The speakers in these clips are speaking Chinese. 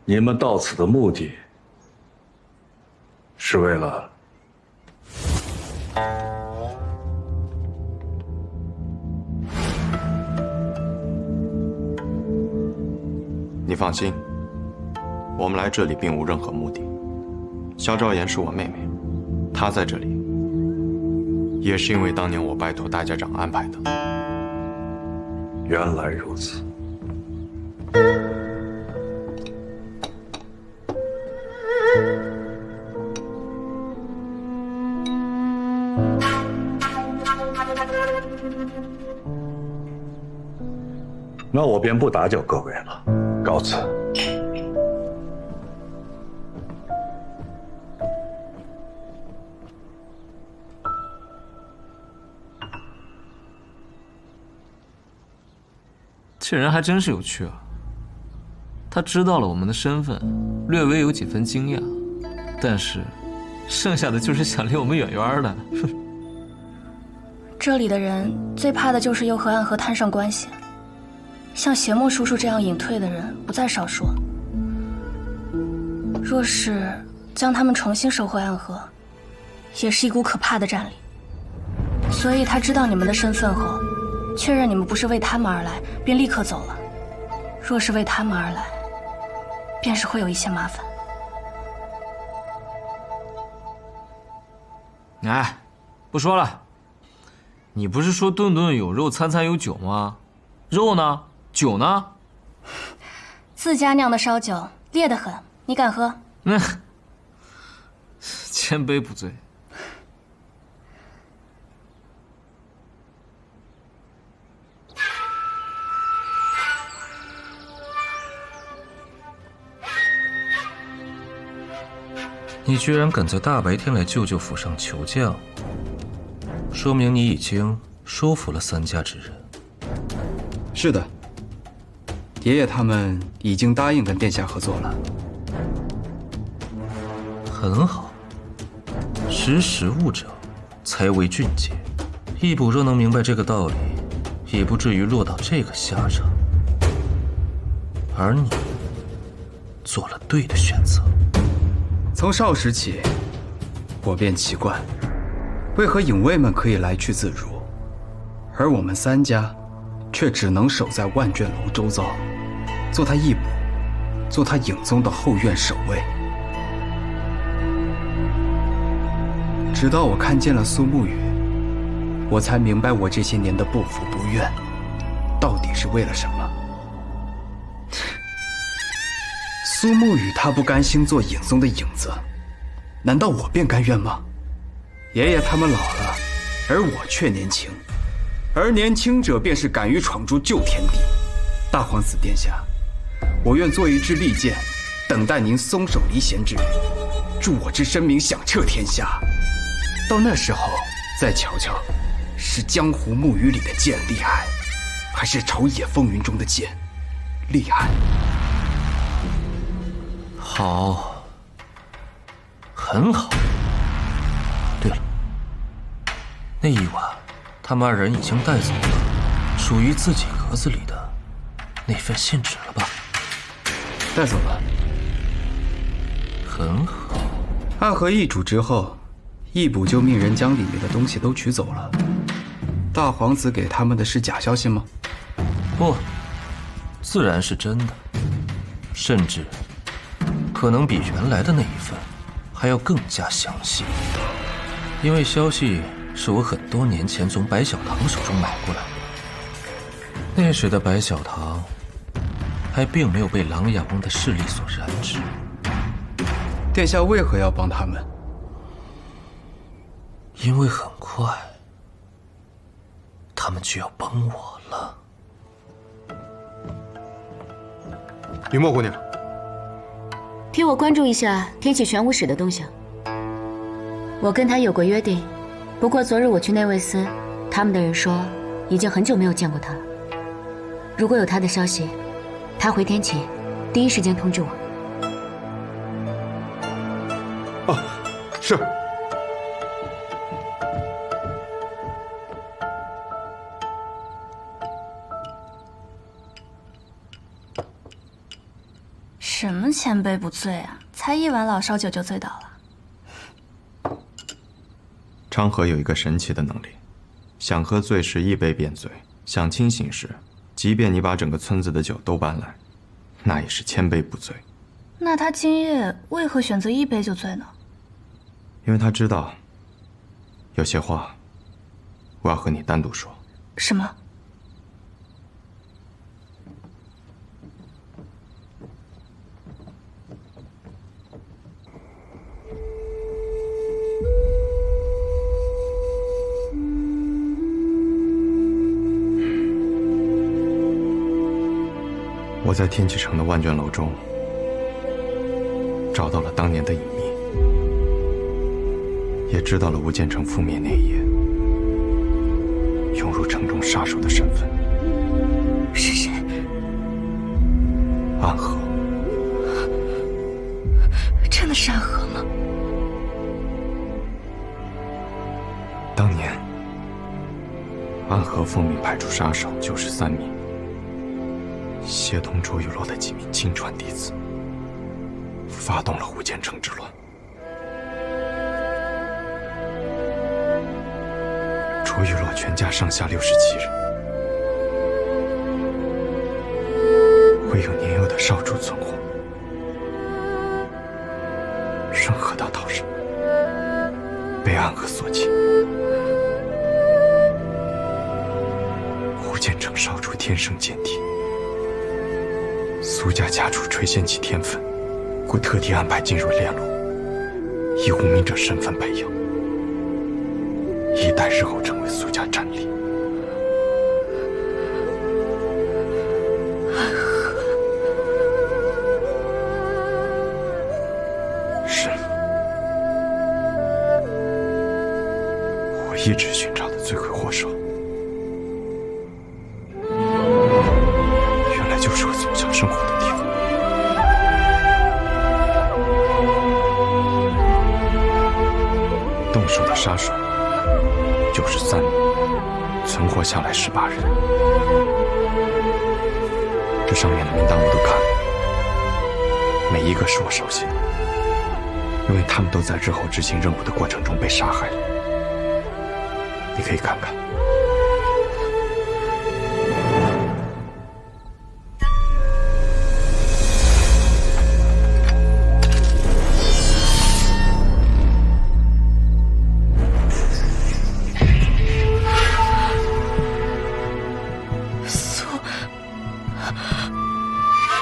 你们到此的目的，是为了……你放心，我们来这里并无任何目的。萧昭言是我妹妹，她在这里，也是因为当年我拜托大家长安排的。原来如此。那我便不打搅各位了，告辞。这人还真是有趣啊！他知道了我们的身份，略微有几分惊讶，但是剩下的就是想离我们远远的。这里的人最怕的就是又和暗河摊上关系，像邪墨叔叔这样隐退的人不在少数。若是将他们重新收回暗河，也是一股可怕的战力。所以他知道你们的身份后，确认你们不是为他们而来，便立刻走了。若是为他们而来，便是会有一些麻烦。哎，不说了。你不是说顿顿有肉，餐餐有酒吗？肉呢？酒呢？自家酿的烧酒，烈得很，你敢喝？千杯不醉。你居然敢在大白天来舅舅府上求降，说明你已经说服了三家之人。是的，爷爷他们已经答应跟殿下合作了。很好，识时务者才为俊杰。义卜若能明白这个道理，也不至于落到这个下场。而你做了对的选择。从少时起，我便奇怪，为何影卫们可以来去自如，而我们三家却只能守在万卷楼周遭，做他义卜，做他影宗的后院守卫。直到我看见了苏沐雨，我才明白我这些年的不服不愿，到底是为了什么。苏沐雨他不甘心做影宗的影子，难道我便甘愿吗？爷爷他们老了，而我却年轻，而年轻者便是敢于闯出旧天地。大皇子殿下，我愿做一支利剑，等待您松手离弦之日，助我之声名响彻天下。到那时候，再瞧瞧，是江湖木鱼里的剑厉害，还是朝野风云中的剑厉害？好，很好。对了，那一晚，他们二人已经带走了属于自己格子里的那份信纸了吧？带走了。很好。暗河易主之后，义卜就命人将里面的东西都取走了。大皇子给他们的是假消息吗？不，自然是真的，甚至可能比原来的那一份还要更加详细。因为消息是我很多年前从白小堂手中买过来的，那时的白小堂还并没有被琅琊王的势力所染指。殿下为何要帮他们？因为很快他们就要帮我了。雨墨姑娘，替我关注一下天启玄武使的动向。我跟他有过约定，不过昨日我去内卫司，他们的人说已经很久没有见过他了。如果有他的消息，他回天启，第一时间通知我。哦，是。什么前辈不醉啊？才一碗老烧酒就醉倒了。昌河有一个神奇的能力，想喝醉时一杯便醉，想清醒时，即便你把整个村子的酒都搬来，那也是千杯不醉。那他今夜为何选择一杯就醉呢？因为他知道，有些话，我要和你单独说。什么？我在天启城的万卷楼中找到了当年的隐秘，也知道了吴建成覆灭那一夜涌入城中杀手的身份是谁？安和。真的是安和吗？当年安和奉命派出杀手93名，协同卓玉洛的几名亲传弟子，发动了吴建成之乱。卓玉洛全家上下67人，唯有年幼的少主存活。顺河道逃生，被安和所擒。吴建成少主天生剑体，苏家家主垂涎其天分，故特地安排进入炼炉，以无名者身份培养，以待日后成为苏家战力。是，我一直寻找的罪魁祸首，原来就是我从小生活的地方。动手的杀手93名，存活下来18人。这上面的名单我都看了，每一个是我熟悉的，因为他们都在日后执行任务的过程中被杀害了。你可以看看。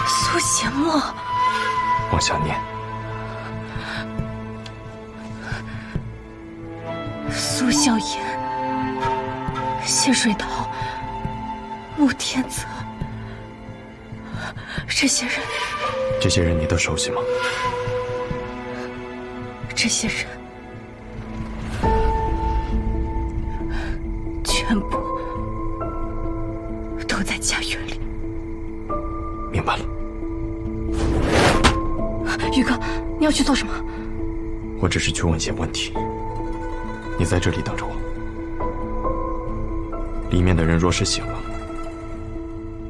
苏邪墨，往下念。苏笑颜、谢水桃、穆天泽，这些人你都熟悉吗？这些人全部都在家园里。明白了。宇哥，你要去做什么？我只是去问一些问题，你在这里等着我。里面的人若是醒了，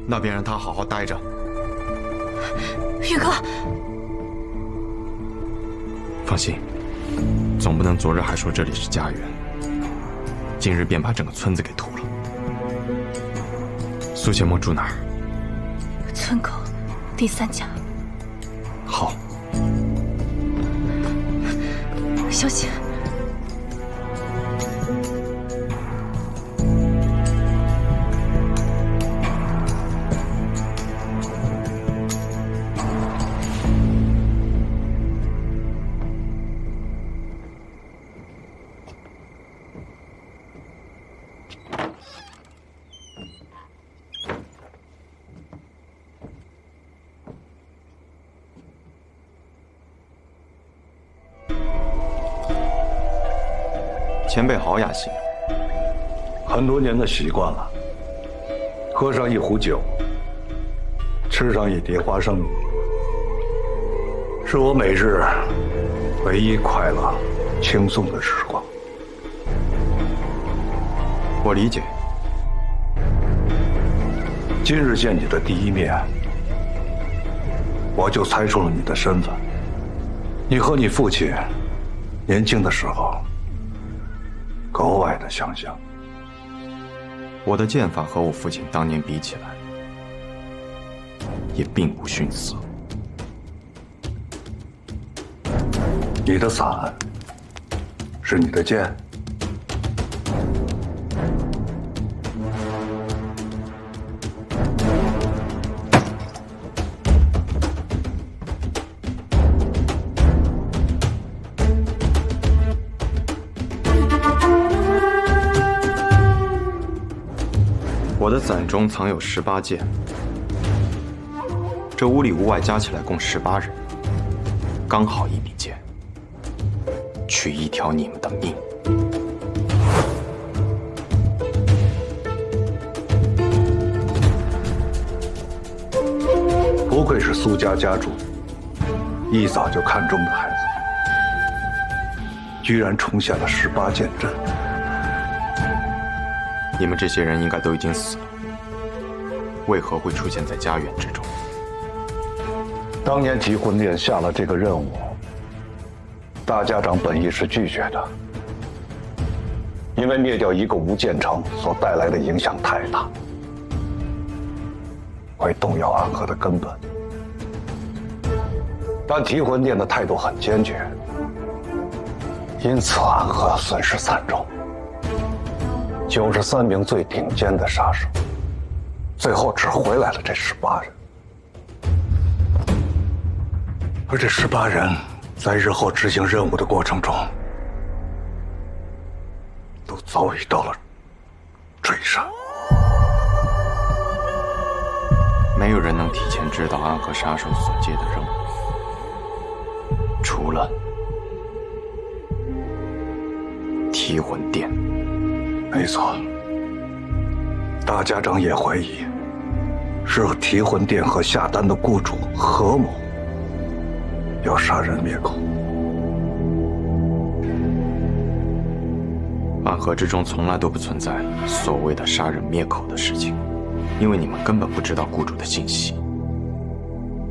那便让他好好待着。宇哥，放心，总不能昨日还说这里是家园，今日便把整个村子给屠了。苏邪墨住哪儿？村口第3家。好，小心。前辈好雅兴，很多年的习惯了。喝上一壶酒，吃上一碟花生米，是我每日唯一快乐、轻松的时光。我理解。今日见你的第一面，我就猜出了你的身份。你和你父亲年轻的时候格外的相像。我的剑法和我父亲当年比起来，也并无逊色。你的伞是你的剑，我的伞中藏有18剑，这屋里屋外加起来共18人，刚好一笔剑，取一条你们的命。不愧是苏家家主，一早就看中的孩子，居然重现了18剑阵。你们这些人应该都已经死了，为何会出现在家园之中？当年提魂殿下了这个任务，大家长本意是拒绝的，因为灭掉一个无间城所带来的影响太大，会动摇暗河的根本。但提魂殿的态度很坚决，因此暗河损失惨重。93名最顶尖的杀手，最后只回来了这18人。而这18人在日后执行任务的过程中，都遭遇到了追杀。没有人能提前知道暗河杀手所接的任务，除了提魂殿。没错，大家长也怀疑是提魂殿和下丹的雇主合谋，要杀人灭口。暗河之中从来都不存在所谓的杀人灭口的事情，因为你们根本不知道雇主的信息，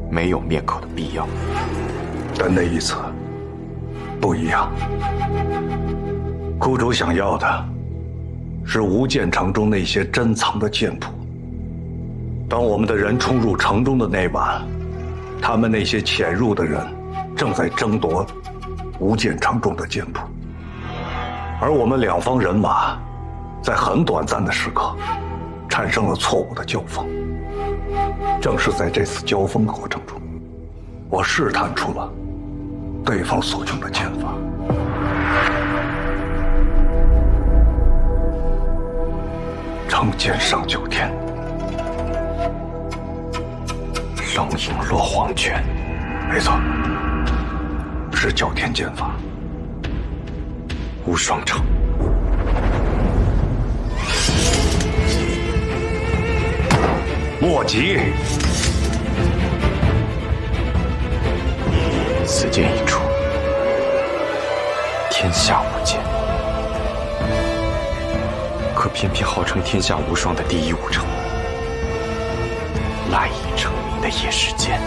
没有灭口的必要。但那一次不一样，雇主想要的是无间城中那些珍藏的剑谱。当我们的人冲入城中的那晚，他们那些潜入的人正在争夺无间城中的剑谱，而我们两方人马在很短暂的时刻产生了错误的交锋。正是在这次交锋的过程中，我试探出了对方所用的剑法。成剑上9天，龙影落黄泉。没错，是9天剑法。无双城，莫急，此剑一出，天下无间。可偏偏号称天下无双的第一武城，赖以成名的也是剑。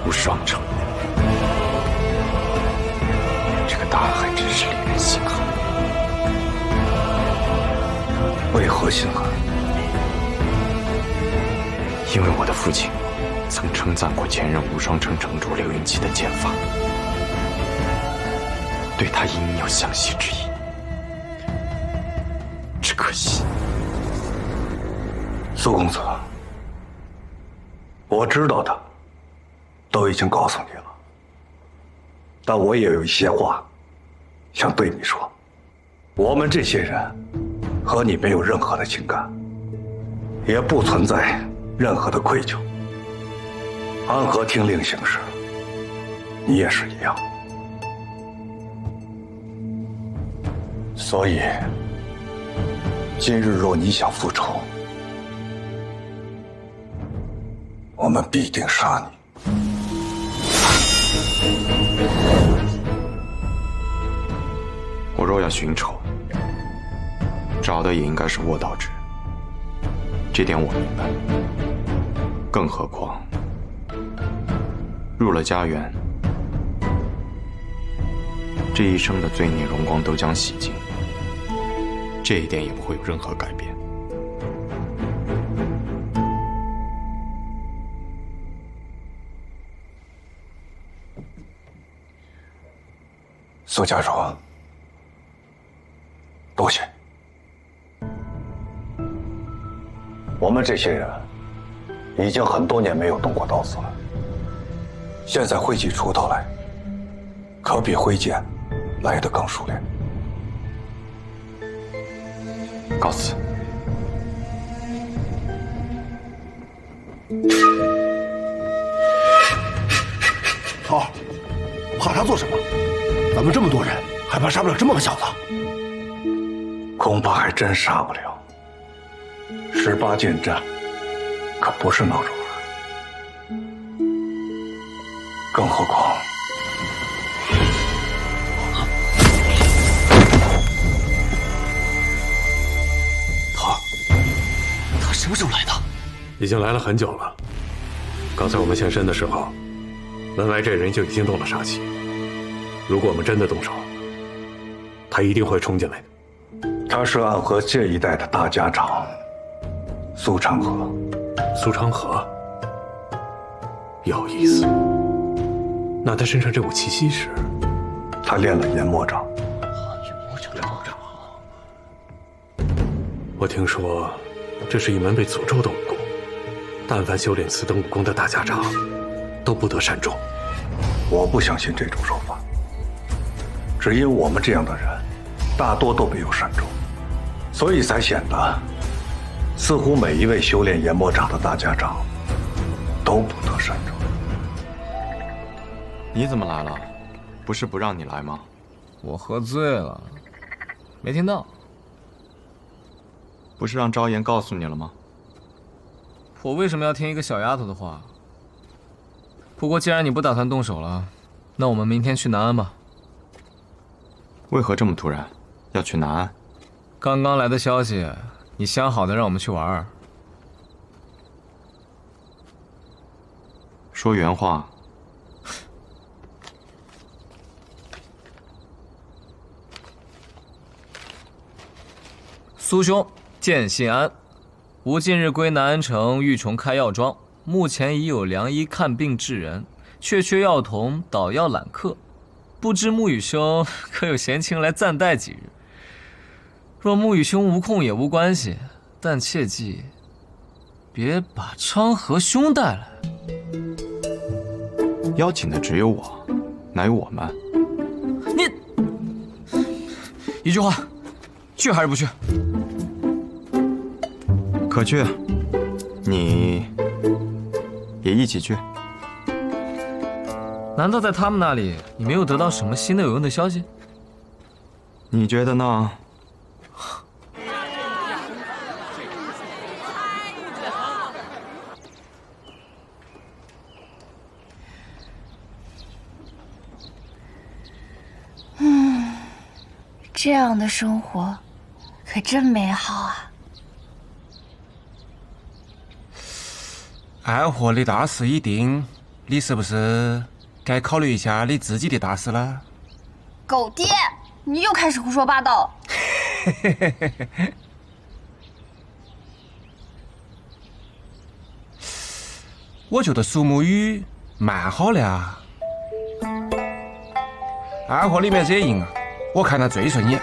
无双城，这个答案还真是令人心寒。为何心寒？因为我的父亲曾称赞过前任无双城城主刘云奇的剑法，对他隐有相惜之意。只可惜，苏公子，我知道的都已经告诉你了，但我也有一些话想对你说。我们这些人和你没有任何的情感，也不存在任何的愧疚。安和听令行事，你也是一样。所以，今日若你想复仇，我们必定杀你。我若要寻仇，找的也应该是卧道之人，这点我明白。更何况入了家园，这一生的罪孽荣光都将洗净，这一点也不会有任何改变。苏家主，多谢。我们这些人已经很多年没有动过刀子了，现在挥起锄头来，可比挥剑来得更熟练。告辞。头儿，怕他做什么？咱们这么多人，还怕杀不了这么个小子？恐怕还真杀不了。18剑阵可不是闹着玩，更何况他什么时候来的？已经来了很久了。刚才我们现身的时候，门外这人就已经动了杀气。如果我们真的动手，他一定会冲进来的。他是暗河这一带的大家长，苏长河。苏长河，有意思。那他身上这股气息是？他练了研魔掌。我听说，这是一门被诅咒的武功，但凡修炼此等武功的大家长，都不得善终。我不相信这种说法，只因我们这样的人，大多都没有善终，所以才显得，似乎每一位修炼研魔掌的大家长，都不得善终。你怎么来了？不是不让你来吗？我喝醉了，没听到。不是让昭妍告诉你了吗？我为什么要听一个小丫头的话？不过既然你不打算动手了，那我们明天去南安吧。为何这么突然？要去南安？刚刚来的消息，你相好的让我们去玩。说原话。苏兄，见信安。吾近日归南安城，欲重开药庄，目前已有良医看病治人，却缺药童捣药揽客。不知沐雨兄可有闲情来暂带几日？若沐雨兄无空也无关系，但切记别把昌河兄带来。邀请的只有我，哪有我们？你一句话，去还是不去？可去，你也一起去。难道在他们那里，你没有得到什么新的有用的消息？你觉得呢？这样的生活可真美好啊！暗河的大事已定，你是不是该考虑一下你自己的大事了？狗爹，你又开始胡说八道！我觉得苏沐雨蛮好的啊，暗河里面这人啊，我看他最顺眼。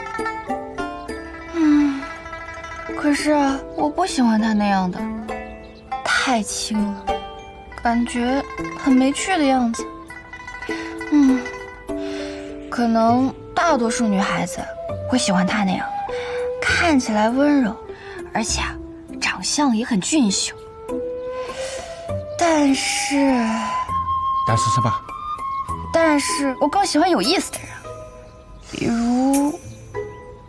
可是我不喜欢他那样的，太轻了，感觉很没趣的样子。可能大多数女孩子会喜欢他那样，看起来温柔，而且长相也很俊秀。但是什么？但是我更喜欢有意思的人，比如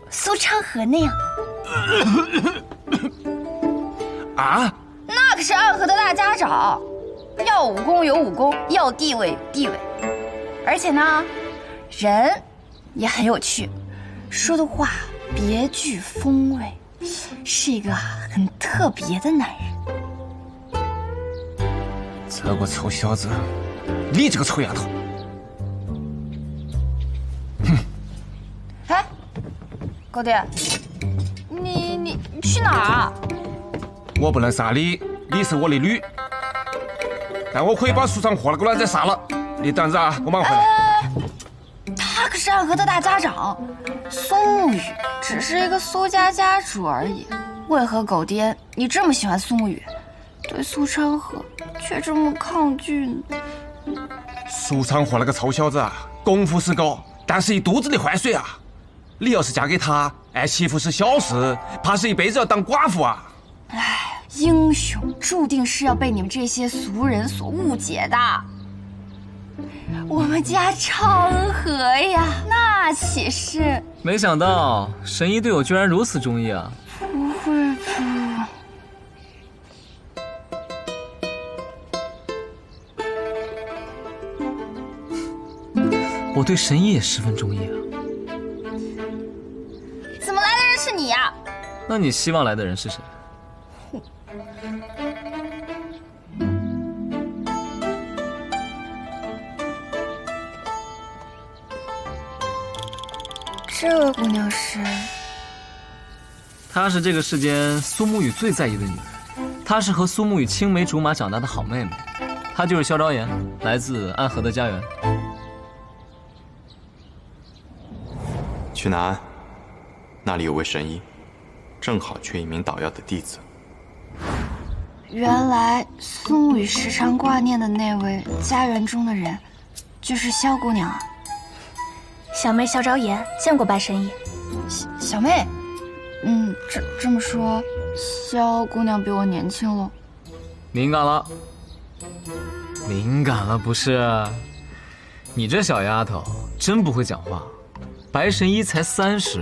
苏昌河那样。啊？那可是暗河的大家长，要武功有武功，要地位有地位，而且呢，人也很有趣，说的话别具风味，是一个很特别的男人。这个臭小子，你这个臭丫头！哎，狗爹，你去哪儿啊？我不能杀你，你是我的女，但我可以把苏长和那个男仔杀了。你等着啊，我马上回来。他可是暗河的大家长，苏沐雨只是一个苏家家主而已。为何狗爹你这么喜欢苏沐雨，对苏昌河却这么抗拒呢？苏昌河那个臭小子啊，功夫是高，但是一肚子的坏水啊！你要是嫁给他，爱媳妇是小事，怕是一辈子要当寡妇啊！哎，英雄注定是要被你们这些俗人所误解的。我们家昌河呀，那岂是……没想到神医对我居然如此中意啊！不会吧？我对神医也十分中意啊。怎么来的人是你呀？那你希望来的人是谁？这位姑娘是？她是这个世间苏沐雨最在意的女人，她是和苏沐雨青梅竹马长大的好妹妹，她就是萧昭言，来自暗河的家园。去南安，那里有位神医，正好缺一名捣药的弟子。原来苏沐雨时常挂念的那位家园中的人，就是萧姑娘啊。小妹萧昭言见过白神医。小妹，这么说，萧姑娘比我年轻了。敏感了，敏感了不是？你这小丫头真不会讲话。白神医才30，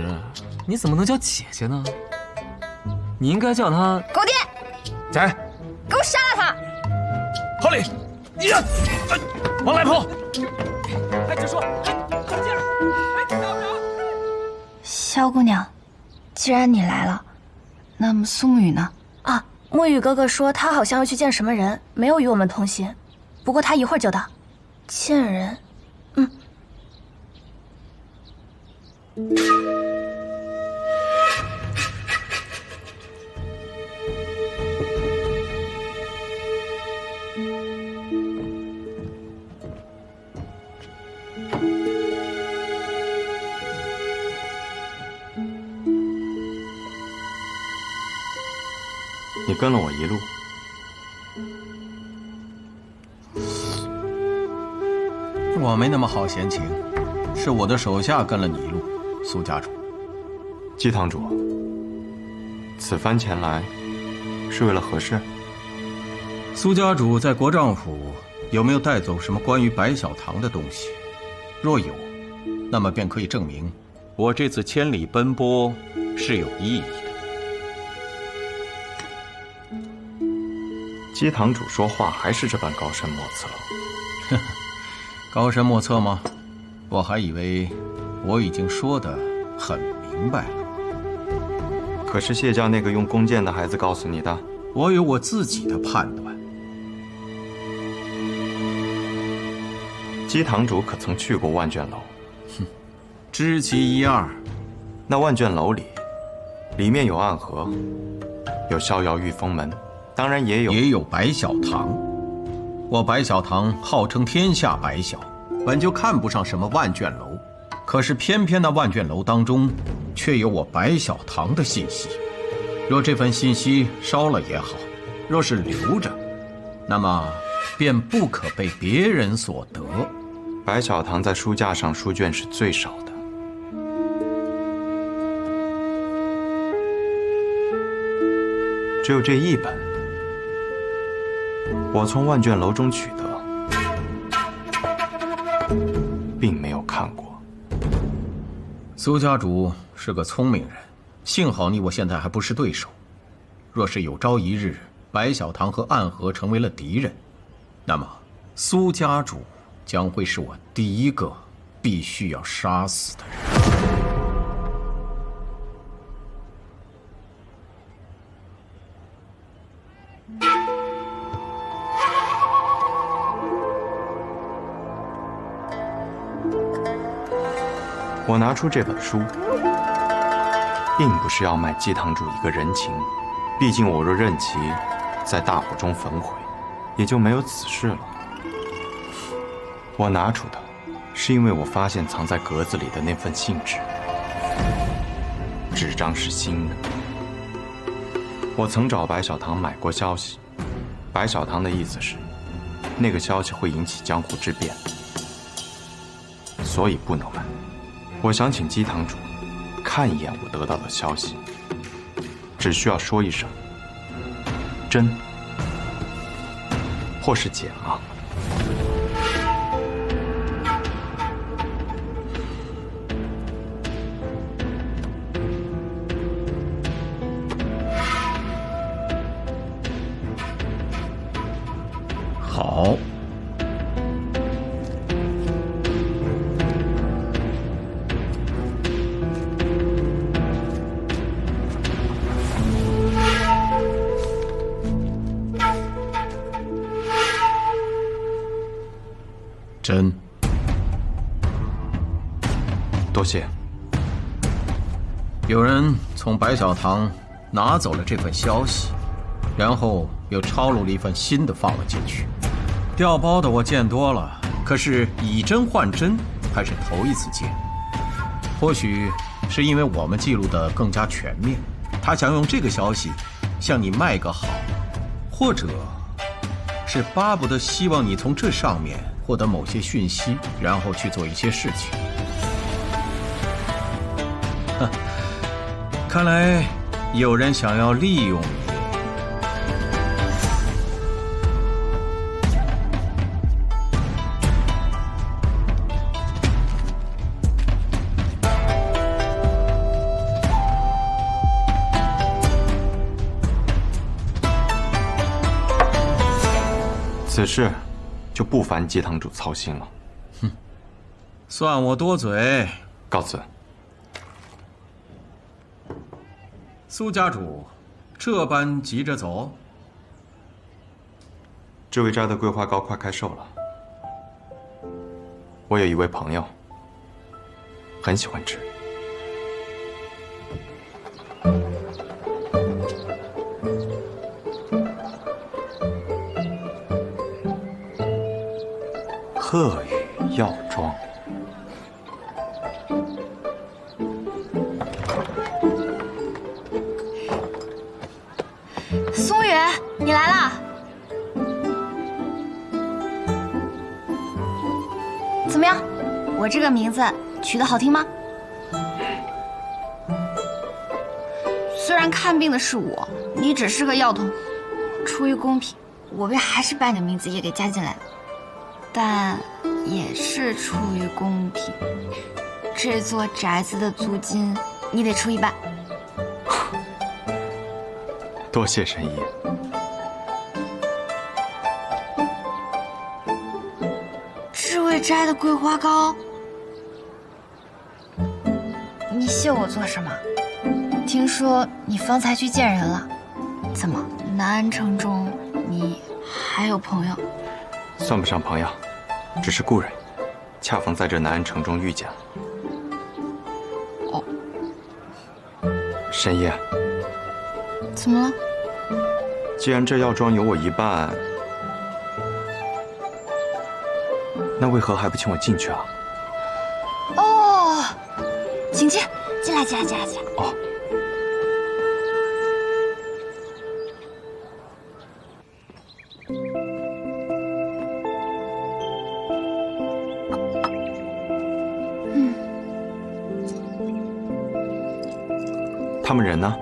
你怎么能叫姐姐呢？你应该叫她狗爹。在，给我杀了他！好嘞！呀，往来跑！哎，直说，快点！萧姑娘，既然你来了，那么苏沐雨呢？啊，沐雨哥哥说他好像要去见什么人，没有与我们同行。不过他一会儿就到。见人，你跟了我一路，我没那么好闲情，是我的手下跟了你一路，苏家主。姬堂主，此番前来是为了何事？苏家主在国丈府有没有带走什么关于白小堂的东西？若有，那么便可以证明我这次千里奔波是有意义的。姬堂主说话还是这般高深莫测。高深莫测吗？我还以为我已经说得很明白了。可是谢教那个用弓箭的孩子告诉你的，我有我自己的判断。姬堂主可曾去过万卷楼？知其一二。那万卷楼里面有暗河，有逍遥御风门，当然也有白小堂。我白小堂号称天下白小，本就看不上什么万卷楼，可是偏偏那万卷楼当中，却有我白小堂的信息。若这份信息烧了也好，若是留着，那么便不可被别人所得。白小堂在书架上书卷是最少的，只有这一本，我从万卷楼中取得，并没有看过。苏家主是个聪明人，幸好你我现在还不是对手。若是有朝一日白小堂和暗河成为了敌人，那么苏家主将会是我第一个必须要杀死的人。我拿出这本书，并不是要卖姬堂主一个人情，毕竟我若任其在大火中焚毁，也就没有此事了。我拿出的，是因为我发现藏在格子里的那份信纸，纸张是新的。我曾找白小堂买过消息，白小堂的意思是，那个消息会引起江湖之变，所以不能卖。我想请姬堂主看一眼我得到的消息，只需要说一声“真”或是“假”。好。真。多谢。有人从白小堂拿走了这份消息，然后又抄录了一份新的放了进去。调包的我见多了，可是以真换真还是头一次见。或许是因为我们记录的更加全面，他想用这个消息向你卖个好，或者是巴不得希望你从这上面获得某些讯息，然后去做一些事情。看来有人想要利用你。此事就不烦姬堂主操心了。哼，算我多嘴。告辞。苏家主，这般急着走？这位斋的桂花糕快开售了，我有一位朋友很喜欢吃。鹤羽药妆。松雨，你来啦！怎么样？我这个名字取得好听吗？虽然看病的是我，你只是个药童，出于公平，我便还是把你的名字也给加进来了。但也是出于公平，这座宅子的租金你得出一半。多谢神医。这位斋的桂花糕，你谢我做什么？听说你方才去见人了，怎么南安城中你还有朋友？算不上朋友，只是故人，恰逢在这南安城中遇见了。哦，神医，怎么了？既然这药庄有我一半，那为何还不请我进去啊？哦，请进，进来，进来，进来，进来。哦。他们人呢？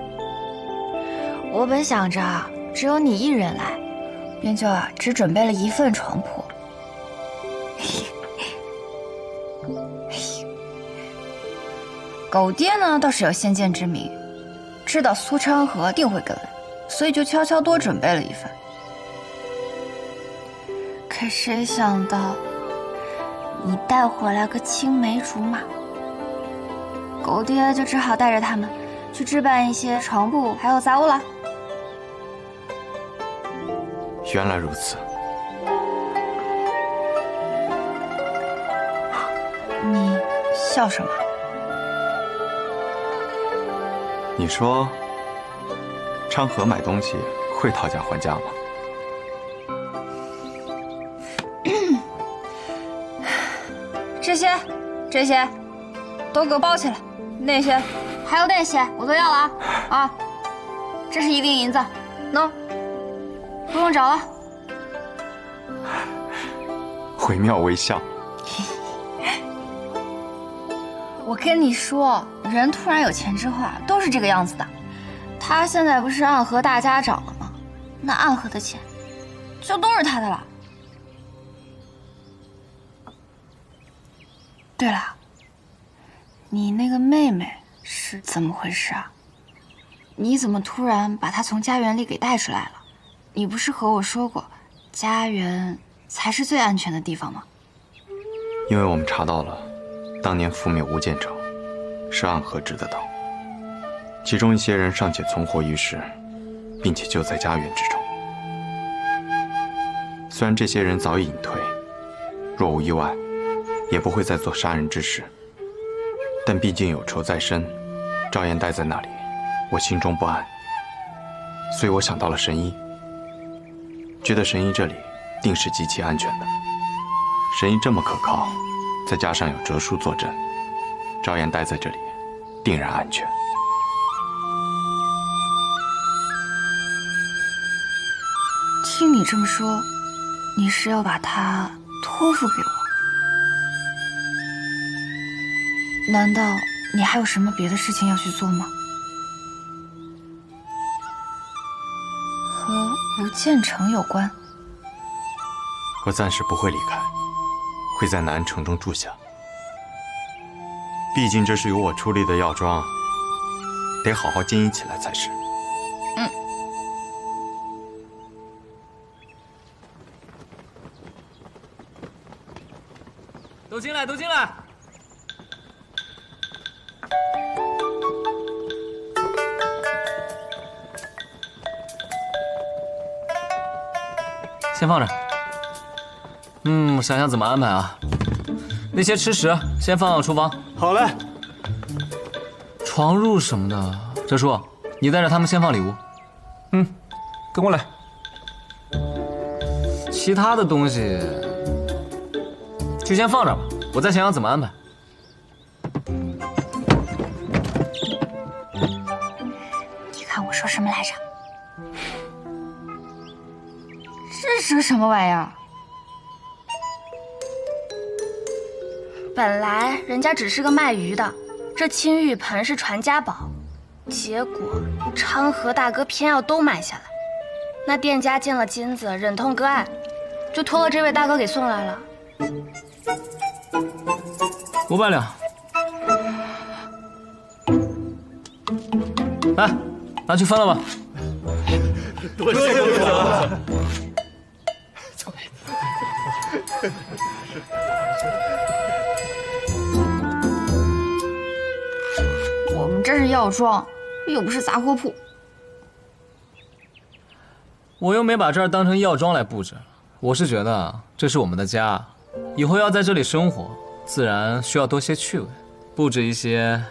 我本想着只有你一人来，便就只准备了一份床铺。狗爹呢倒是有先见之明，知道苏昌河定会跟来，所以就悄悄多准备了一份。可谁想到你带回来个青梅竹马，狗爹就只好带着他们去置办一些床铺还有杂物了。原来如此。你笑什么？你说，昌河买东西会讨价还价吗？这些，都给我包起来。那些，还有那些，我都要了啊！啊，这是1锭银子，喏，不用找了。惟妙惟肖。我跟你说，人突然有钱之后啊，都是这个样子的。他现在不是暗河大家长了吗？那暗河的钱，就都是他的了。对了，你那个妹妹是怎么回事啊？你怎么突然把她从家园里给带出来了？你不是和我说过，家园才是最安全的地方吗？因为我们查到了，当年覆灭吴建城是暗河指的刀，其中一些人尚且存活于世，并且就在家园之中。虽然这些人早已隐退，若无意外，也不会再做杀人之事，但毕竟有仇在身，赵岩待在那里，我心中不安，所以我想到了神医，觉得神医这里定是极其安全的。神医这么可靠，再加上有哲叔坐镇，赵岩待在这里定然安全。听你这么说，你是要把他托付给我？难道你还有什么别的事情要去做吗？和吴建城有关？我暂时不会离开，会在南城中住下。毕竟这是由我出力的药庄，得好好经营起来才是。都进来，都进来！先放着。想想怎么安排啊？那些吃食先放到厨房。好嘞。床褥什么的，哲叔，你带着他们先放里屋。跟我来。其他的东西就先放着吧，我再想想怎么安排。你看我说什么来着？这是个什么玩意儿？本来人家只是个卖鱼的，这青玉盆是传家宝，结果昌河大哥偏要都买下来。那店家见了金子，忍痛割爱，就托了这位大哥给送来了。500两。来，拿去分了吧。多谢公子。我们这是药庄，又不是杂货铺。我又没把这儿当成药庄来布置，我是觉得这是我们的家，以后要在这里生活，自然需要多些趣味，布置一些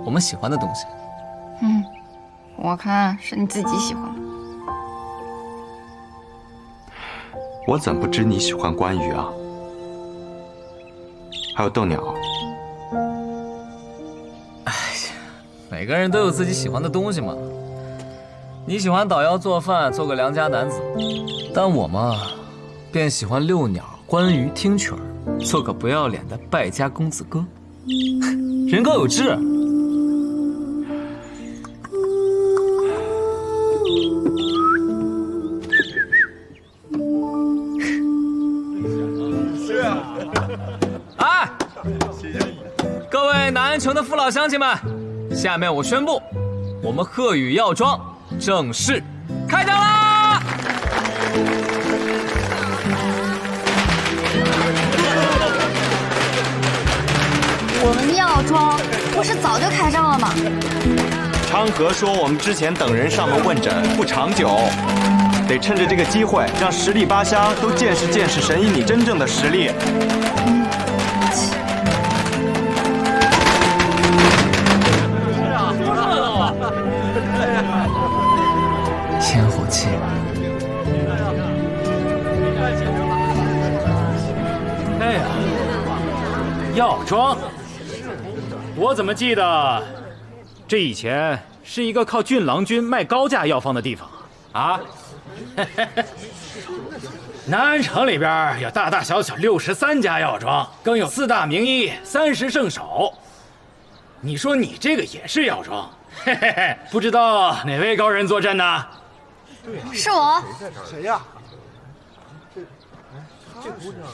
我们喜欢的东西。我看是你自己喜欢的。我怎不知你喜欢关羽啊？还有豆鸟。每个人都有自己喜欢的东西嘛。你喜欢捣药做饭，做个良家男子，但我嘛，便喜欢遛鸟、观鱼、听曲儿，做个不要脸的败家公子哥。人各有志。哎，各位南安城的父老乡亲们，下面我宣布，我们鹤羽药庄正式开张啦！我们药庄不是早就开张了吗？昌河说我们之前等人上门问诊不长久，得趁着这个机会，让十里八乡都见识见识神医你真正的实力。多热闹啊！药庄，我怎么记得这以前是一个靠郡郎君卖高价药方的地方啊？南安城里边有大大小小63家药庄，更有4大名医、30圣手。你说你这个也是药庄？嘿嘿嘿，不知道哪位高人坐镇呢？是我。谁呀？这姑娘。